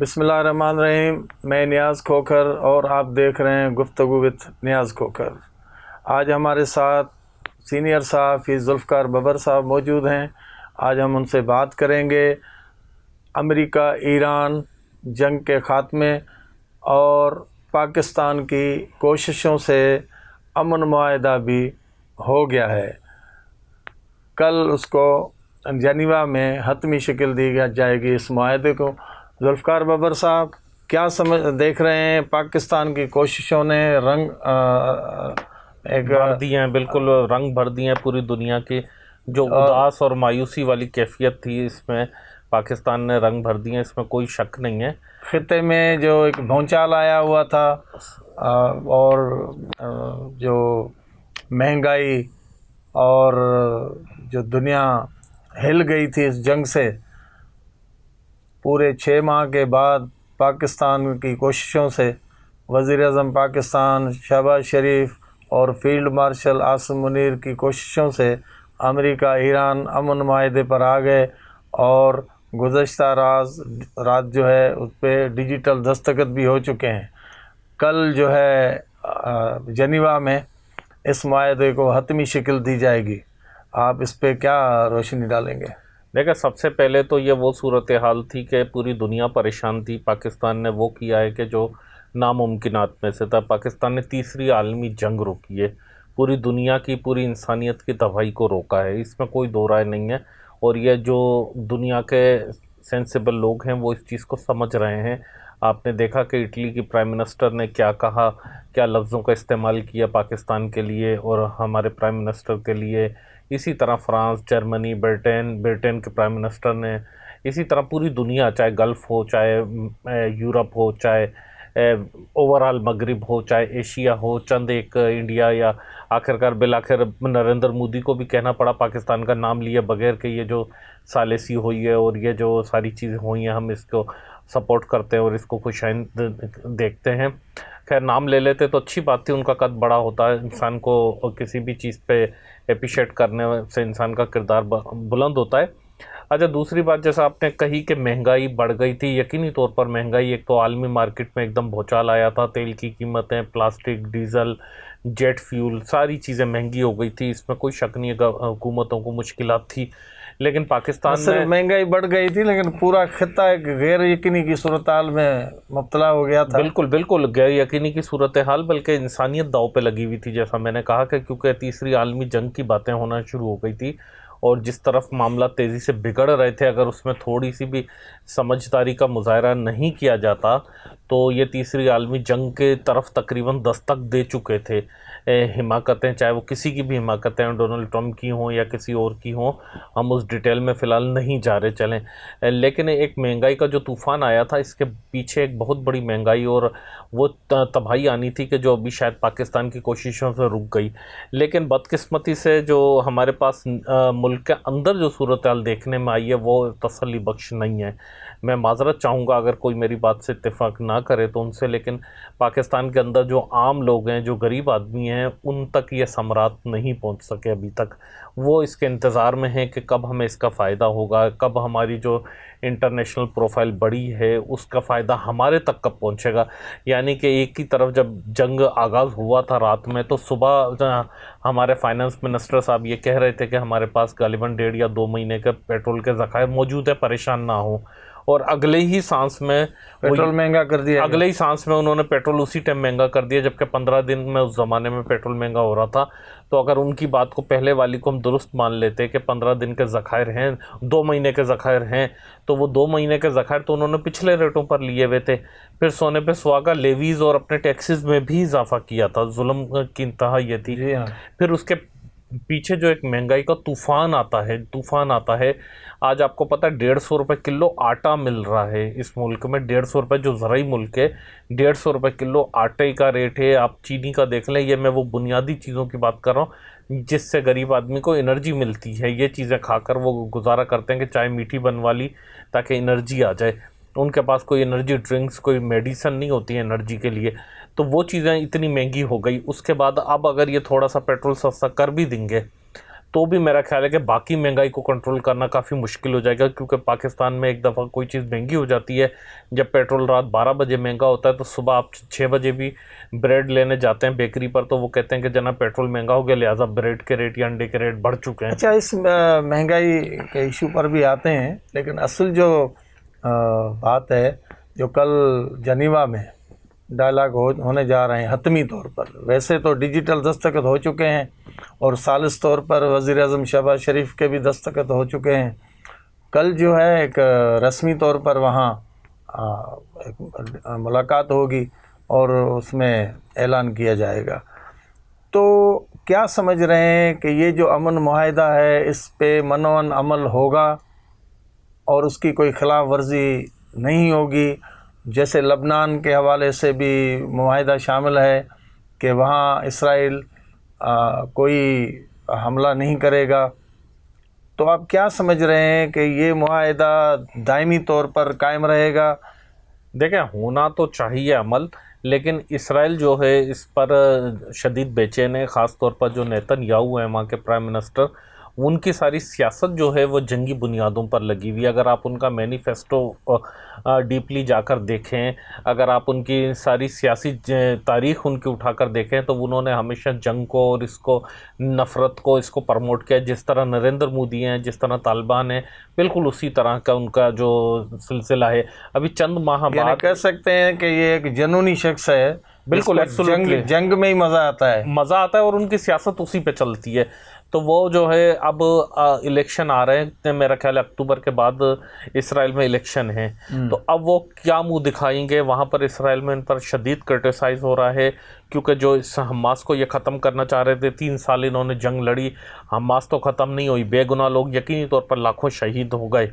بسم اللہ الرحمن الرحیم. میں نیاز کھوکھر اور آپ دیکھ رہے ہیں گفتگو وتھ نیاز کھوکھر. آج ہمارے ساتھ سینئر صحافی ذوالفقار ببر صاحب موجود ہیں. آج ہم ان سے بات کریں گے امریکہ ایران جنگ کے خاتمے اور پاکستان کی کوششوں سے امن معاہدہ بھی ہو گیا ہے. کل اس کو جنیوا میں حتمی شکل دی جائے گی اس معاہدے کو. ذوالفقار ببر صاحب کیا دیکھ رہے ہیں؟ پاکستان کی کوششوں نے رنگ بھر دی ہیں، بالکل رنگ بھر دی ہیں پوری دنیا کی. جو اداس اور مایوسی والی کیفیت تھی اس میں پاکستان نے رنگ بھر دی ہیں، اس میں کوئی شک نہیں ہے. خطے میں جو ایک بھونچال آیا ہوا تھا اور جو مہنگائی اور جو دنیا ہل گئی تھی اس جنگ سے، پورے 6 ماہ کے بعد پاکستان کی کوششوں سے وزیر اعظم پاکستان شہباز شریف اور فیلڈ مارشل عاصم منیر کی کوششوں سے امریکہ ایران امن معاہدے پر آ گئے اور گزشتہ رات جو ہے اس پہ ڈیجیٹل دستخط بھی ہو چکے ہیں. کل جو ہے جنیوا میں اس معاہدے کو حتمی شکل دی جائے گی. آپ اس پہ کیا روشنی ڈالیں گے؟ دیکھیں، سب سے پہلے تو یہ وہ صورتحال تھی کہ پوری دنیا پریشان تھی. پاکستان نے وہ کیا ہے کہ جو ناممکنات میں سے تھا. پاکستان نے تیسری عالمی جنگ روکی ہے، پوری دنیا کی، پوری انسانیت کی تباہی کو روکا ہے. اس میں کوئی دو رائے نہیں ہے. اور یہ جو دنیا کے سینسیبل لوگ ہیں وہ اس چیز کو سمجھ رہے ہیں. آپ نے دیکھا کہ اٹلی کی پرائم منسٹر نے کیا کہا، کیا لفظوں کا استعمال کیا پاکستان کے لیے اور ہمارے پرائم منسٹر کے لیے. اسی طرح فرانس، جرمنی، برٹن کے پرائم منسٹر نے، اسی طرح پوری دنیا، چاہے گلف ہو، چاہے یورپ ہو، چاہے اوورال مغرب ہو، چاہے ایشیا ہو، چند ایک انڈیا، یا آخرکار بالآخر نریندر مودی کو بھی کہنا پڑا پاکستان کا نام لیے بغیر کہ یہ جو ثالثی ہوئی ہے اور یہ جو ساری چیزیں ہوئی ہیں ہم اس کو سپورٹ کرتے ہیں اور اس کو خوش آئند دیکھتے ہیں. خیر، نام لے لیتے تو اچھی بات تھی. ان کا قد بڑا ہوتا ہے، انسان کو کسی بھی چیز پہ اپریشیٹ کرنے سے انسان کا کردار بلند ہوتا ہے. اچھا، دوسری بات جیسا آپ نے کہی کہ مہنگائی بڑھ گئی تھی. یقینی طور پر مہنگائی، ایک تو عالمی مارکیٹ میں ایک دم بھونچال آیا تھا. تیل کی قیمتیں، پلاسٹک، ڈیزل، جیٹ فیول، ساری چیزیں مہنگی ہو گئی تھی. اس میں کوئی شک نہیں ہے، حکومتوں کو مشکلات تھی. لیکن پاکستان میں مہنگائی بڑھ گئی تھی لیکن پورا خطہ ایک غیر یقینی کی صورتحال میں مبتلا ہو گیا تھا. بالکل غیر یقینی کی صورتحال، بلکہ انسانیت داؤ پہ لگی ہوئی تھی. جیسا میں نے کہا کہ کیونکہ تیسری عالمی جنگ کی باتیں ہونا شروع ہو گئی تھی اور جس طرف معاملات تیزی سے بگڑ رہے تھے، اگر اس میں تھوڑی سی بھی سمجھداری کا مظاہرہ نہیں کیا جاتا تو یہ تیسری عالمی جنگ کے طرف تقریباً دستک دے چکے تھے. حماقتیں، چاہے وہ کسی کی بھی حماقتیں ڈونلڈ ٹرمپ کی ہوں یا کسی اور کی ہوں، ہم اس ڈیٹیل میں فی الحال نہیں جا رہے چلیں. لیکن ایک مہنگائی کا جو طوفان آیا تھا، اس کے پیچھے ایک بہت بڑی مہنگائی اور وہ تباہی آنی تھی کہ جو ابھی شاید پاکستان کی کوششوں سے رک گئی. لیکن بدقسمتی سے جو ہمارے پاس ملک کے اندر جو صورتحال دیکھنے میں آئی ہے وہ تسلی بخش نہیں ہے. میں معذرت چاہوں گا اگر کوئی میری بات سے اتفاق نہ کرے تو ان سے، لیکن پاکستان کے اندر جو عام لوگ ہیں، جو غریب آدمی ہیں، ان تک یہ ثمرات نہیں پہنچ سکے ابھی تک. وہ اس کے انتظار میں ہیں کہ کب ہمیں اس کا فائدہ ہوگا، کب ہماری جو انٹرنیشنل پروفائل بڑی ہے اس کا فائدہ ہمارے تک کب پہنچے گا. یعنی کہ ایک ہی طرف جب جنگ آغاز ہوا تھا رات میں، تو صبح ہمارے فائنانس منسٹر صاحب یہ کہہ رہے تھے کہ ہمارے پاس غالباً 1.5 یا 2 مہینے کے پیٹرول کے ذخائر موجود ہے، پریشان نہ ہوں. اور اگلے ہی سانس میں پیٹرول مہنگا کر دیا. اگلے ہی سانس میں انہوں نے پیٹرول اسی ٹائم مہنگا کر دیا جبکہ 15 دن میں اس زمانے میں پیٹرول مہنگا ہو رہا تھا. تو اگر ان کی بات کو پہلے والی کو ہم درست مان لیتے کہ 15 دن کے ذخائر ہیں، 2 مہینے کے ذخائر ہیں، تو وہ 2 مہینے کے ذخائر تو انہوں نے پچھلے ریٹوں پر لیے ہوئے تھے. پھر سونے پہ سہاگا، لیویز اور اپنے ٹیکسز میں بھی اضافہ کیا تھا. ظلم کی انتہا یہ تھی. پھر اس کے پیچھے جو ایک مہنگائی کا طوفان آتا ہے. آج آپ کو پتہ ہے 150 روپے کلو آٹا مل رہا ہے اس ملک میں. 150 روپے، جو زرعی ملک ہے، 150 روپے کلو آٹے کا ریٹ ہے. آپ چینی کا دیکھ لیں. یہ میں وہ بنیادی چیزوں کی بات کر رہا ہوں جس سے غریب آدمی کو انرجی ملتی ہے. یہ چیزیں کھا کر وہ گزارا کرتے ہیں کہ چائے میٹھی بنوا لی تاکہ انرجی آ جائے. ان کے پاس کوئی انرجی ڈرنکس، کوئی میڈیسن نہیں ہوتی ہے انرجی کے لیے. تو وہ چیزیں اتنی مہنگی ہو گئی. اس کے بعد اب اگر یہ تھوڑا سا پیٹرول سستا کر بھی دیں گے تو بھی میرا خیال ہے کہ باقی مہنگائی کو کنٹرول کرنا کافی مشکل ہو جائے گا، کیونکہ پاکستان میں ایک دفعہ کوئی چیز مہنگی ہو جاتی ہے، جب پیٹرول رات 12 بجے مہنگا ہوتا ہے تو صبح آپ 6 بجے بھی بریڈ لینے جاتے ہیں بیکری پر تو وہ کہتے ہیں کہ جناب پیٹرول مہنگا ہو گیا، لہٰذا بریڈ کے ریٹ یا انڈے کے ریٹ بڑھ چکے ہیں۔ اچھا، اس مہنگائی کے ایشو پر بھی آتے ہیں، لیکن اصل جو بات ہے جو کل جنیوا میں ڈائلاگ ہونے جا رہے ہیں حتمی طور پر، ویسے تو ڈیجیٹل دستخط ہو چکے ہیں اور ثالث طور پر وزیر اعظم شہباز شریف کے بھی دستخط ہو چکے ہیں، کل جو ہے ایک رسمی طور پر وہاں ایک ملاقات ہوگی اور اس میں اعلان کیا جائے گا۔ تو کیا سمجھ رہے ہیں کہ یہ جو امن معاہدہ ہے اس پہ منوعن عمل ہوگا اور اس کی کوئی خلاف ورزی نہیں ہوگی؟ جیسے لبنان کے حوالے سے بھی معاہدہ شامل ہے کہ وہاں اسرائیل کوئی حملہ نہیں کرے گا، تو آپ کیا سمجھ رہے ہیں کہ یہ معاہدہ دائمی طور پر قائم رہے گا؟ دیکھیں، ہونا تو چاہیے عمل، لیکن اسرائیل جو ہے اس پر شدید بے چین ہے، خاص طور پر جو نیتن یاہو ہیں وہاں کے پرائم منسٹر، ان کی ساری سیاست جو ہے وہ جنگی بنیادوں پر لگی ہوئی ہے۔ اگر آپ ان کا مینیفیسٹو ڈیپلی جا کر دیکھیں، اگر آپ ان کی ساری سیاسی تاریخ ان کی اٹھا کر دیکھیں تو انہوں نے ہمیشہ جنگ کو اور اس کو نفرت کو اس کو پرموٹ کیا، جس طرح نریندر مودی ہیں، جس طرح طالبان ہیں، بالکل اسی طرح کا ان کا جو سلسلہ ہے۔ ابھی چند ماہ یعنی بعد کہہ سکتے ہیں کہ یہ ایک جنونی شخص ہے، بالکل جنگ میں ہی مزہ آتا ہے، اور ان کی سیاست اسی پہ چلتی ہے۔ تو وہ جو ہے اب الیکشن آ رہے ہیں، میرا خیال ہے اکتوبر کے بعد اسرائیل میں الیکشن ہے، تو اب وہ کیا منہ دکھائیں گے؟ وہاں پر اسرائیل میں ان پر شدید کرٹیسائز ہو رہا ہے، کیونکہ جو اس حماس کو یہ ختم کرنا چاہ رہے تھے، 3 سال انہوں نے جنگ لڑی، حماس تو ختم نہیں ہوئی، بے گناہ لوگ یقینی طور پر لاکھوں شہید ہو گئے،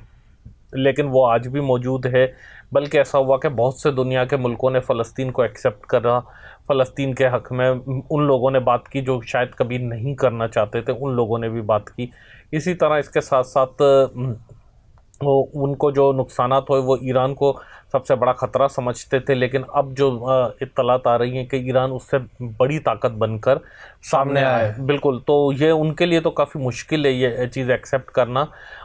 لیکن وہ آج بھی موجود ہے۔ بلکہ ایسا ہوا کہ بہت سے دنیا کے ملکوں نے فلسطین کو ایکسیپٹ کرا، فلسطین کے حق میں ان لوگوں نے بات کی جو شاید کبھی نہیں کرنا چاہتے تھے، ان لوگوں نے بھی بات کی۔ اسی طرح اس کے ساتھ ساتھ ان کو جو نقصانات ہوئے وہ ایران کو سب سے بڑا خطرہ سمجھتے تھے، لیکن اب جو اطلاعات آ رہی ہیں کہ ایران اس سے بڑی طاقت بن کر سامنے آئے، بالکل، تو یہ ان کے لیے تو کافی مشکل ہے یہ چیز ایکسیپٹ کرنا۔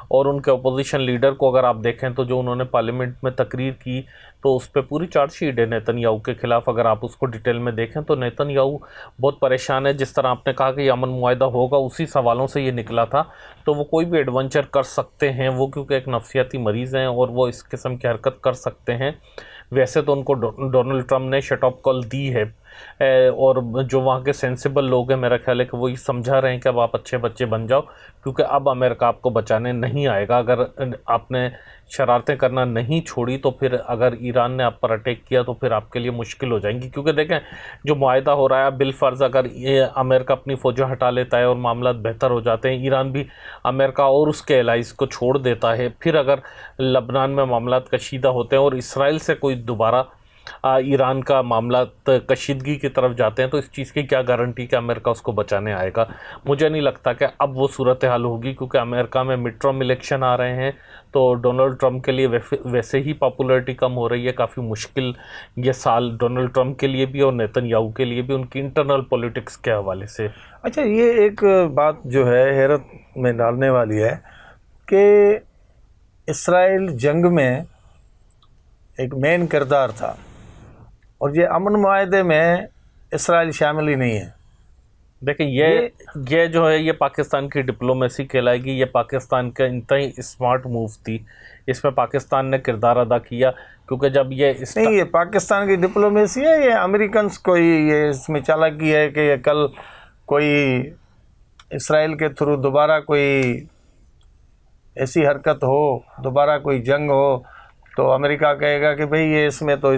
اور ان کے اپوزیشن لیڈر کو اگر آپ دیکھیں تو جو انہوں نے پارلیمنٹ میں تقریر کی تو اس پہ پوری چارج شیٹ ہے نیتن یاہو کے خلاف، اگر آپ اس کو ڈیٹیل میں دیکھیں تو نیتن یاہو بہت پریشان ہے۔ جس طرح آپ نے کہا کہ یہ امن معاہدہ ہوگا، اسی سوالوں سے یہ نکلا تھا، تو وہ کوئی بھی ایڈونچر کر سکتے ہیں، وہ کیونکہ ایک نفسیاتی مریض ہیں اور وہ اس قسم کی حرکت کر سکتے ہیں۔ ویسے تو ان کو ڈونلڈ ٹرمپ نے شٹ آف کال دی ہے، اور جو وہاں کے سینسیبل لوگ ہیں میرا خیال ہے کہ وہ یہ سمجھا رہے ہیں کہ اب آپ اچھے بچے بن جاؤ، کیونکہ اب امریکہ آپ کو بچانے نہیں آئے گا۔ اگر آپ نے شرارتیں کرنا نہیں چھوڑی تو پھر اگر ایران نے آپ پر اٹیک کیا تو پھر آپ کے لیے مشکل ہو جائیں گی، کیونکہ دیکھیں جو معاہدہ ہو رہا ہے بالفرض اگر یہ امریکہ اپنی فوجیں ہٹا لیتا ہے اور معاملات بہتر ہو جاتے ہیں، ایران بھی امریکہ اور اس کے الائز کو چھوڑ دیتا ہے، پھر اگر لبنان میں معاملات کشیدہ ہوتے ہیں اور اسرائیل سے کوئی دوبارہ ایران کا معاملات کشیدگی کی طرف جاتے ہیں تو اس چیز کی کیا گارنٹی کہ امریکہ اس کو بچانے آئے گا؟ مجھے نہیں لگتا کہ اب وہ صورتحال ہوگی، کیونکہ امریکہ میں مڈ ٹرم الیکشن آ رہے ہیں، تو ڈونلڈ ٹرمپ کے لیے ویسے ہی پاپولیرٹی کم ہو رہی ہے، کافی مشکل یہ سال ڈونلڈ ٹرمپ کے لیے بھی اور نیتن یاہو کے لیے بھی ان کی انٹرنل پولیٹکس کے حوالے سے۔ اچھا، یہ ایک بات جو ہے حیرت میں ڈالنے والی ہے کہ اسرائیل جنگ میں ایک مین کردار تھا اور یہ امن معاہدے میں اسرائیل شامل ہی نہیں ہے۔ دیکھیں یہ جو ہے یہ پاکستان کی ڈپلومیسی کہلائے گی، یہ پاکستان کا انتہائی اسمارٹ موو تھی، اس میں پاکستان نے کردار ادا کیا، کیونکہ جب یہ پاکستان کی ڈپلومیسی ہے، یہ امریکنز کو ہی یہ اس میں چالاکی ہے کہ یہ کل کوئی اسرائیل کے تھرو دوبارہ کوئی ایسی حرکت ہو، دوبارہ کوئی جنگ ہو تو امریکہ کہے گا کہ بھئی یہ اس میں تو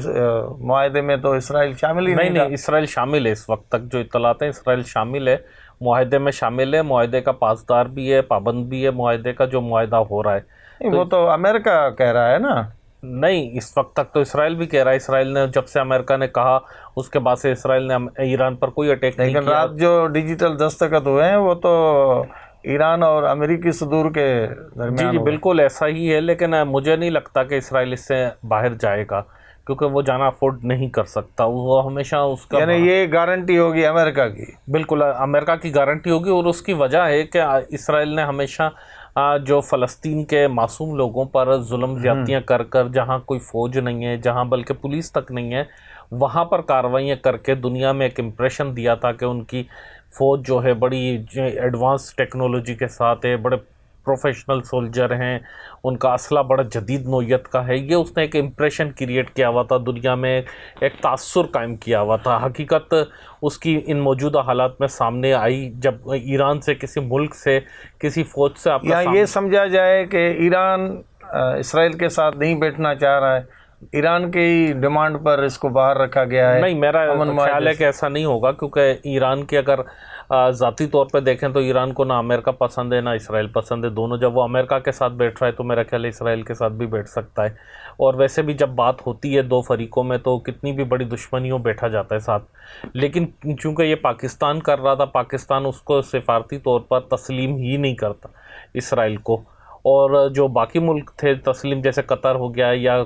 معاہدے میں تو اسرائیل شامل ہی نہیں۔ اسرائیل شامل ہے، اس وقت تک جو اطلاعات ہیں اسرائیل شامل ہے، معاہدے میں شامل ہے، معاہدے کا پاسدار بھی ہے، پابند بھی ہے معاہدے کا جو معاہدہ ہو رہا ہے۔ وہ تو امریکہ کہہ رہا ہے نا، نہیں، اس وقت تک تو اسرائیل بھی کہہ رہا ہے، اسرائیل نے جب سے امریکہ نے کہا اس کے بعد سے اسرائیل نے ایران پر کوئی اٹیک نہیں کیا۔ لیکن رات جو ڈیجیٹل دستخط ہوئے ہیں وہ تو ایران اور امریکی صدور کے درمیان جی بالکل ایسا ہی ہے، لیکن مجھے نہیں لگتا کہ اسرائیل اس سے باہر جائے گا، کیونکہ وہ جانا افورڈ نہیں کر سکتا. وہ ہمیشہ اس کا یعنی یہ گارنٹی ہوگی امریکہ کی. بالکل امریکہ کی گارنٹی ہوگی. اور اس کی وجہ ہے کہ اسرائیل نے ہمیشہ جو فلسطین کے معصوم لوگوں پر ظلم زیادتیاں کر کر، جہاں کوئی فوج نہیں ہے، جہاں بلکہ پولیس تک نہیں ہے، وہاں پر کارروائیاں کر کے دنیا میں ایک امپریشن دیا تھا کہ ان کی فوج جو ہے بڑی ایڈوانس ٹیکنالوجی کے ساتھ ہے، بڑے پروفیشنل سولجر ہیں، ان کا اسلحہ بڑا جدید نوعیت کا ہے. یہ اس نے ایک امپریشن کریٹ کیا ہوا تھا دنیا میں، ایک تاثر قائم کیا ہوا تھا. حقیقت اس کی ان موجودہ حالات میں سامنے آئی جب ایران سے، کسی ملک سے، کسی فوج سے آپ یا یہ سمجھا جائے کہ ایران اسرائیل کے ساتھ نہیں بیٹھنا چاہ رہا ہے، ایران کی ڈیمانڈ پر اس کو باہر رکھا گیا ہے. نہیں، میرا خیال ہے کہ ایسا نہیں ہوگا، کیونکہ ایران کی اگر ذاتی طور پہ دیکھیں تو ایران کو نہ امریکہ پسند ہے نہ اسرائیل پسند ہے. دونوں جب وہ امریکہ کے ساتھ بیٹھ رہا ہے تو میرا خیال ہے اسرائیل کے ساتھ بھی بیٹھ سکتا ہے. اور ویسے بھی جب بات ہوتی ہے دو فریقوں میں تو کتنی بھی بڑی دشمنی ہو بیٹھا جاتا ہے ساتھ. لیکن چونکہ یہ پاکستان کر رہا تھا، پاکستان اس کو سفارتی طور پر تسلیم ہی نہیں کرتا اسرائیل کو. اور جو باقی ملک تھے تسلیم، جیسے قطر ہو گیا یا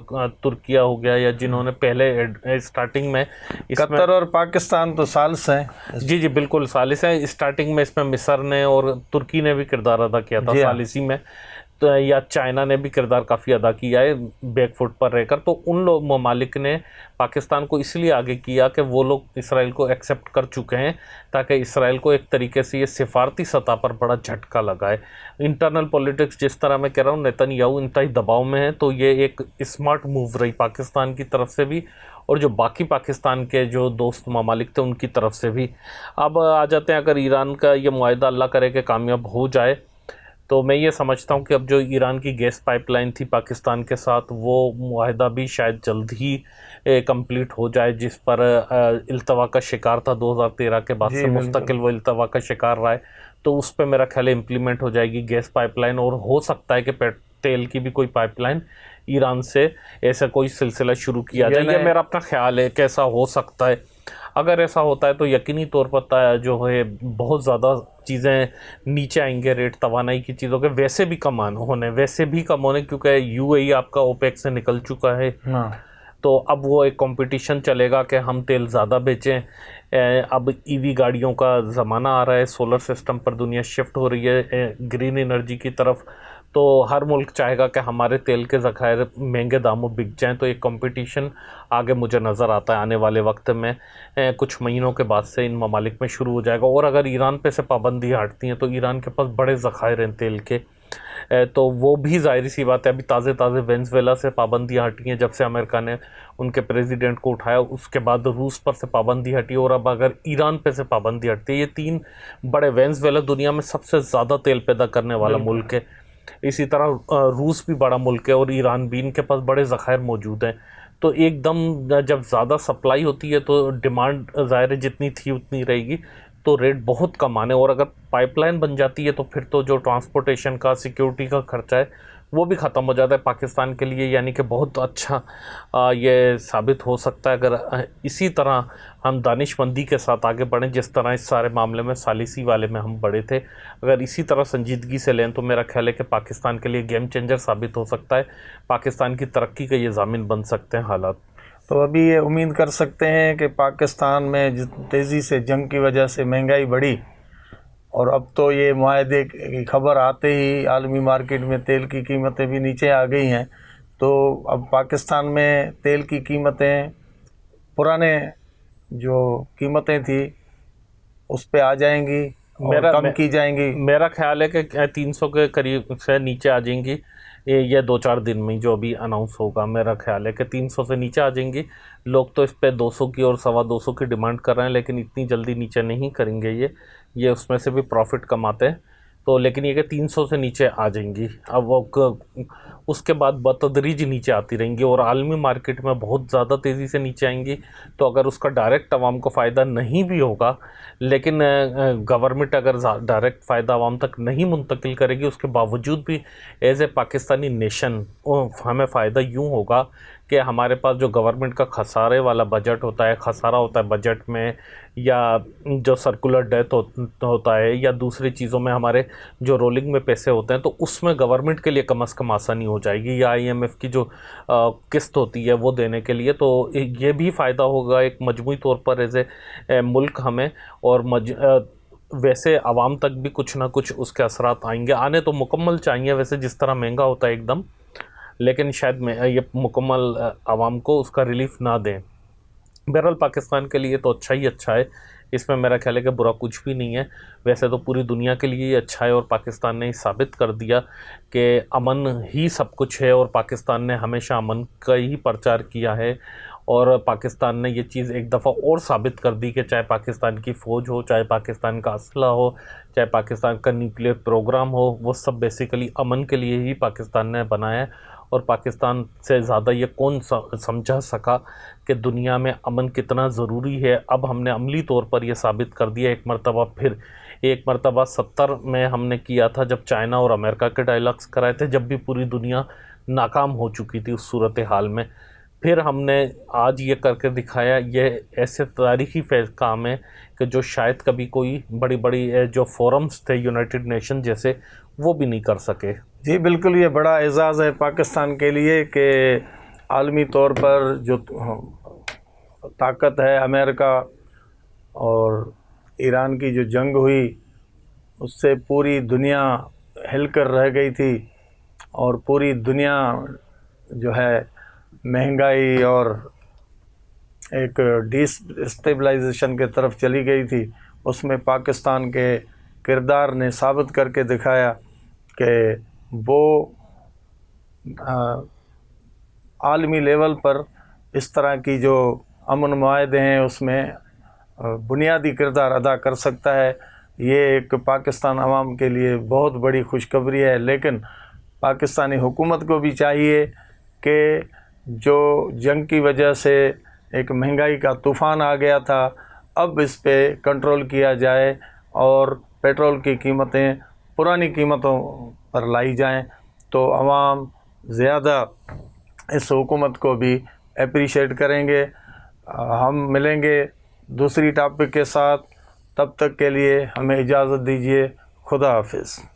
ترکیہ ہو گیا، یا جنہوں نے پہلے اسٹارٹنگ میں قطر اور پاکستان تو ثالث ہیں. جی بالکل ثالث ہے. اسٹارٹنگ میں اس میں مصر نے اور ترکی نے بھی کردار ادا کیا تھا ثالثی میں، یا چائنا نے بھی کردار کافی ادا کیا ہے بیک فٹ پر رہ کر. تو ان لوگ ممالک نے پاکستان کو اس لیے آگے کیا کہ وہ لوگ اسرائیل کو ایکسیپٹ کر چکے ہیں، تاکہ اسرائیل کو ایک طریقے سے یہ سفارتی سطح پر بڑا جھٹکا لگائے. انٹرنل پولیٹکس جس طرح میں کہہ رہا ہوں، نیتن یاہو انتہائی دباؤ میں ہے، تو یہ ایک اسمارٹ موو رہی پاکستان کی طرف سے بھی اور جو باقی پاکستان کے جو دوست ممالک تھے ان کی طرف سے بھی. اب آ جاتے ہیں، اگر ایران کا یہ معاہدہ اللہ کرے کہ کامیاب ہو جائے تو میں یہ سمجھتا ہوں کہ اب جو ایران کی گیس پائپ لائن تھی پاکستان کے ساتھ، وہ معاہدہ بھی شاید جلد ہی کمپلیٹ ہو جائے، جس پر التوا کا شکار تھا 2013 کے بعد سے مستقل وہ التوا کا شکار رہا ہے. تو اس پہ میرا خیال امپلیمنٹ ہو جائے گی گیس پائپ لائن. اور ہو سکتا ہے کہ تیل کی بھی کوئی پائپ لائن ایران سے ایسا کوئی سلسلہ شروع کیا جائے. یہ میرا اپنا خیال ہے کہ ایسا ہو سکتا ہے. اگر ایسا ہوتا ہے تو یقینی طور پر جو ہے بہت زیادہ چیزیں نیچے آئیں گے، ریٹ توانائی کی چیزوں کے ویسے بھی کم ہونے کیونکہ یو اے ای آپ کا اوپیک سے نکل چکا ہے. تو اب وہ ایک کمپٹیشن چلے گا کہ ہم تیل زیادہ بیچیں. اب ای وی گاڑیوں کا زمانہ آ رہا ہے، سولر سسٹم پر دنیا شفٹ ہو رہی ہے گرین انرجی کی طرف. تو ہر ملک چاہے گا کہ ہمارے تیل کے ذخائر مہنگے داموں بک جائیں. تو ایک کمپٹیشن آگے مجھے نظر آتا ہے آنے والے وقت میں، کچھ مہینوں کے بعد سے ان ممالک میں شروع ہو جائے گا. اور اگر ایران پہ سے پابندی ہٹتی ہیں تو ایران کے پاس بڑے ذخائر ہیں تیل کے، تو وہ بھی ظاہری سی بات ہے. ابھی تازے وینزویلا سے پابندیاں ہٹی ہیں جب سے امریکہ نے ان کے پریزیڈنٹ کو اٹھایا، اس کے بعد روس پر سے پابندی ہٹی، اور اب اگر ایران پہ سے پابندی ہٹتی ہے. یہ تین بڑے، وینزویلا دنیا میں سب سے زیادہ تیل پیدا کرنے والا ملک ہے، اسی طرح روس بھی بڑا ملک ہے، اور ایران بھی، ان کے پاس بڑے ذخائر موجود ہیں. تو ایک دم جب زیادہ سپلائی ہوتی ہے تو ڈیمانڈ ظاہر جتنی تھی اتنی رہے گی، تو ریٹ بہت کم آنے. اور اگر پائپ لائن بن جاتی ہے تو پھر تو جو ٹرانسپورٹیشن کا، سیکیورٹی کا خرچہ ہے وہ بھی ختم ہو جاتا ہے پاکستان کے لیے. یعنی کہ بہت اچھا یہ ثابت ہو سکتا ہے اگر اسی طرح ہم دانش مندی کے ساتھ آگے بڑھیں جس طرح اس سارے معاملے میں ثالثی والے میں ہم بڑھے تھے. اگر اسی طرح سنجیدگی سے لیں تو میرا خیال ہے کہ پاکستان کے لیے گیم چینجر ثابت ہو سکتا ہے، پاکستان کی ترقی کا یہ ضامن بن سکتے ہیں حالات. تو ابھی یہ امید کر سکتے ہیں کہ پاکستان میں تیزی سے جنگ کی وجہ سے مہنگائی بڑھی، اور اب تو یہ معاہدے کی خبر آتے ہی عالمی مارکیٹ میں تیل کی قیمتیں بھی نیچے آ گئی ہیں. تو اب پاکستان میں تیل کی قیمتیں پرانے جو قیمتیں تھیں اس پہ آ جائیں گی اور کم کی جائیں گی. میرا خیال ہے کہ 300 کے قریب سے نیچے آ جائیں گی یہ 2-4 دن میں جو ابھی اناؤنس ہوگا. میرا خیال ہے کہ 300 سے نیچے آ جائیں گی. لوگ تو اس پہ 200 کی اور 225 کی ڈیمانڈ کر رہے ہیں، لیکن اتنی جلدی نیچے نہیں کریں گے یہ اس میں سے بھی پروفٹ کماتے ہیں. تو لیکن یہ کہ 300 سے نیچے آ جائیں گی. اب وہ اس کے بعد بتدریج نیچے آتی رہیں گی اور عالمی مارکیٹ میں بہت زیادہ تیزی سے نیچے آئیں گی. تو اگر اس کا ڈائریکٹ عوام کو فائدہ نہیں بھی ہوگا، لیکن گورنمنٹ اگر ڈائریکٹ فائدہ عوام تک نہیں منتقل کرے گی، اس کے باوجود بھی ایز اے پاکستانی نیشن ہمیں فائدہ یوں ہوگا کہ ہمارے پاس جو گورنمنٹ کا خسارے والا بجٹ ہوتا ہے، خسارہ ہوتا ہے بجٹ میں، یا جو سرکولر ڈیتھ ہوتا ہے، یا دوسری چیزوں میں ہمارے جو رولنگ میں پیسے ہوتے ہیں، تو اس میں گورنمنٹ کے لیے کم از کم آسانی ہو جائے گی، یا IMF کی جو قسط ہوتی ہے وہ دینے کے لیے، تو یہ بھی فائدہ ہوگا ایک مجموعی طور پر ایز اے ملک ہمیں، اور ویسے عوام تک بھی کچھ نہ کچھ اس کے اثرات آئیں گے، آنے تو مکمل چاہیے ویسے، جس طرح مہنگا ہوتا ہے ایک دم، لیکن شاید یہ مکمل عوام کو اس کا ریلیف نہ دیں۔ بہرحال پاکستان کے لیے تو اچھا ہی اچھا ہے، اس میں میرا خیال ہے کہ برا کچھ بھی نہیں ہے، ویسے تو پوری دنیا کے لیے یہ اچھا ہے، اور پاکستان نے ثابت کر دیا کہ امن ہی سب کچھ ہے، اور پاکستان نے ہمیشہ امن کا ہی پرچار کیا ہے، اور پاکستان نے یہ چیز ایک دفعہ اور ثابت کر دی کہ چاہے پاکستان کی فوج ہو، چاہے پاکستان کا اسلحہ ہو، چاہے پاکستان کا نیوکلیر پروگرام ہو، وہ سب بیسیکلی امن کے لیے ہی پاکستان نے بنایا ہے، اور پاکستان سے زیادہ یہ کون سمجھا سکا کہ دنیا میں امن کتنا ضروری ہے۔ اب ہم نے عملی طور پر یہ ثابت کر دیا ایک مرتبہ پھر، ایک مرتبہ 70 میں ہم نے کیا تھا جب چائنا اور امریکہ کے ڈائلاگس کرائے تھے، جب بھی پوری دنیا ناکام ہو چکی تھی اس صورتحال میں، پھر ہم نے آج یہ کر کے دکھایا۔ یہ ایسے تاریخی کام ہے کہ جو شاید کبھی کوئی بڑی بڑی جو فورمز تھے یونائٹڈ نیشن جیسے، وہ بھی نہیں کر سکے۔ جی بالکل، یہ بڑا اعزاز ہے پاکستان کے لیے کہ عالمی طور پر جو طاقت ہے امریکہ اور ایران کی جو جنگ ہوئی، اس سے پوری دنیا ہل کر رہ گئی تھی، اور پوری دنیا جو ہے مہنگائی اور ایک ڈیسٹیبلائزیشن کے طرف چلی گئی تھی۔ اس میں پاکستان کے کردار نے ثابت کر کے دکھایا کہ وہ عالمی لیول پر اس طرح کی جو امن معاہدے ہیں اس میں بنیادی کردار ادا کر سکتا ہے۔ یہ ایک پاکستان عوام کے لیے بہت بڑی خوشخبری ہے، لیکن پاکستانی حکومت کو بھی چاہیے کہ جو جنگ کی وجہ سے ایک مہنگائی کا طوفان آ گیا تھا، اب اس پہ کنٹرول کیا جائے اور پیٹرول کی قیمتیں پرانی قیمتوں پر لائی جائیں، تو عوام زیادہ اس حکومت کو بھی اپریشیٹ کریں گے۔ ہم ملیں گے دوسری ٹاپک کے ساتھ، تب تک کے لیے ہمیں اجازت دیجیے۔ خدا حافظ۔